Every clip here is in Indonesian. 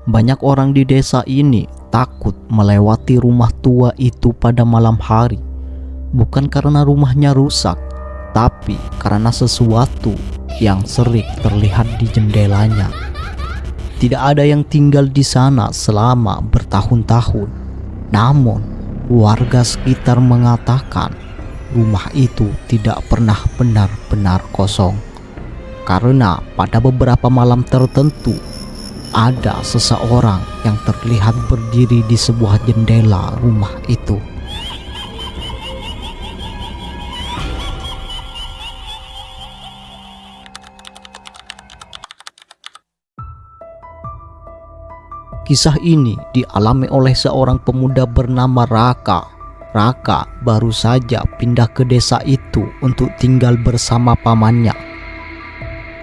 Banyak orang di desa ini takut melewati rumah tua itu pada malam hari, bukan karena rumahnya rusak, tapi karena sesuatu yang sering terlihat di jendelanya. Tidak ada yang tinggal di sana selama bertahun-tahun, namun warga sekitar mengatakan rumah itu tidak pernah benar-benar kosong, karena pada beberapa malam tertentu ada seseorang yang terlihat berdiri di sebuah jendela rumah itu. Kisah ini dialami oleh seorang pemuda bernama Raka. Raka baru saja pindah ke desa itu untuk tinggal bersama pamannya.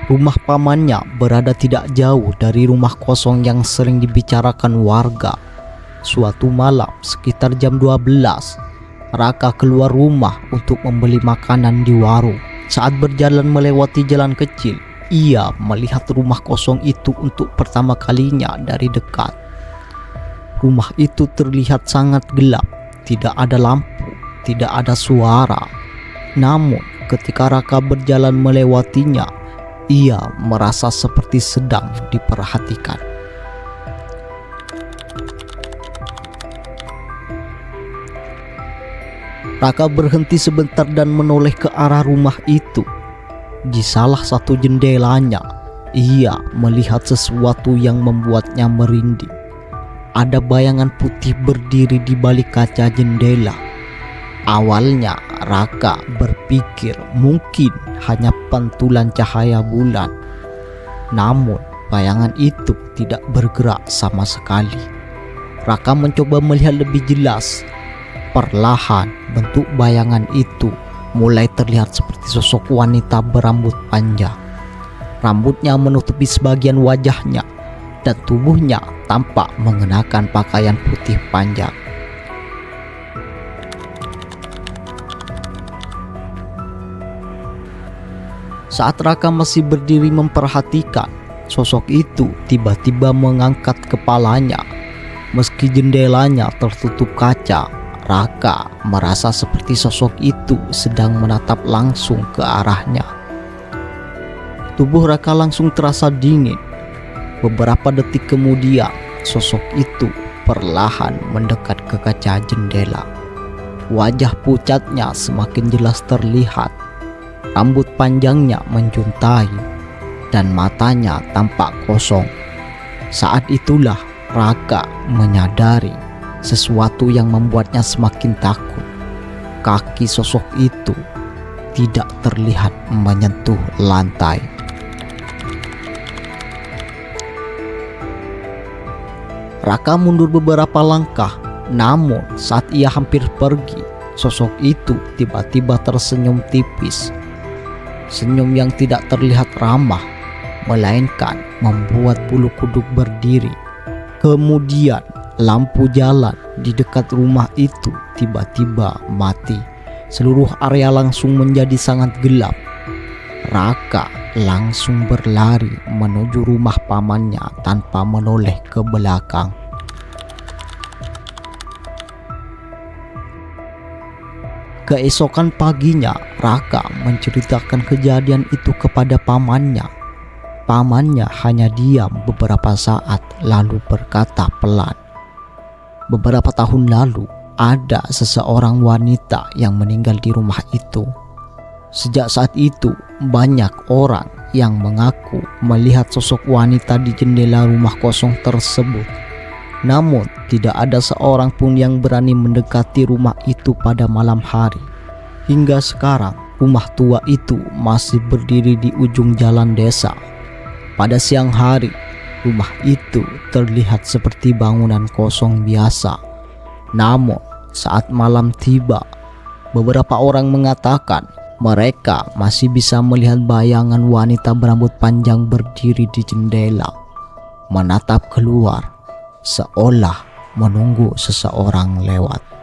Rumah pamannya berada tidak jauh dari rumah kosong yang sering dibicarakan warga. Suatu malam sekitar jam 12, Raka keluar rumah untuk membeli makanan di warung. Saat berjalan melewati jalan kecil, ia melihat rumah kosong itu untuk pertama kalinya dari dekat. Rumah itu terlihat sangat gelap, tidak ada lampu, tidak ada suara. Namun ketika Raka berjalan melewatinya, ia merasa seperti sedang diperhatikan. Raka berhenti sebentar dan menoleh ke arah rumah itu. Di salah satu jendelanya, ia melihat sesuatu yang membuatnya merinding. Ada bayangan putih berdiri di balik kaca jendela. Awalnya Raka berpikir mungkin hanya pantulan cahaya bulan. Namun bayangan itu tidak bergerak sama sekali. Raka mencoba melihat lebih jelas. Perlahan bentuk bayangan itu mulai terlihat seperti sosok wanita berambut panjang. Rambutnya menutupi sebagian wajahnya dan tubuhnya tampak mengenakan pakaian putih panjang. Saat Raka masih berdiri memperhatikan, sosok itu tiba-tiba mengangkat kepalanya. Meski jendelanya tertutup kaca, Raka merasa seperti sosok itu sedang menatap langsung ke arahnya. Tubuh Raka langsung terasa dingin. Beberapa detik kemudian, sosok itu perlahan mendekat ke kaca jendela. Wajah pucatnya semakin jelas terlihat. Rambut panjangnya menjuntai dan matanya tampak kosong. Saat itulah Raka menyadari sesuatu yang membuatnya semakin takut. Kaki sosok itu tidak terlihat menyentuh lantai. Raka mundur beberapa langkah, namun saat ia hampir pergi, sosok itu tiba-tiba tersenyum tipis. Senyum yang tidak terlihat ramah, melainkan membuat bulu kuduk berdiri. Kemudian lampu jalan di dekat rumah itu tiba-tiba mati. Seluruh area langsung menjadi sangat gelap. Raka langsung berlari menuju rumah pamannya tanpa menoleh ke belakang. Keesokan paginya, Raka menceritakan kejadian itu kepada pamannya. Pamannya hanya diam beberapa saat lalu berkata pelan, "Beberapa tahun lalu, ada seseorang wanita yang meninggal di rumah itu. Sejak saat itu, banyak orang yang mengaku melihat sosok wanita di jendela rumah kosong tersebut. Namun, tidak ada seorang pun yang berani mendekati rumah itu pada malam hari. Hingga sekarang, rumah tua itu masih berdiri di ujung jalan desa. Pada siang hari, rumah itu terlihat seperti bangunan kosong biasa. Namun, saat malam tiba, beberapa orang mengatakan mereka masih bisa melihat bayangan wanita berambut panjang berdiri di jendela, menatap keluar, seolah menunggu seseorang lewat."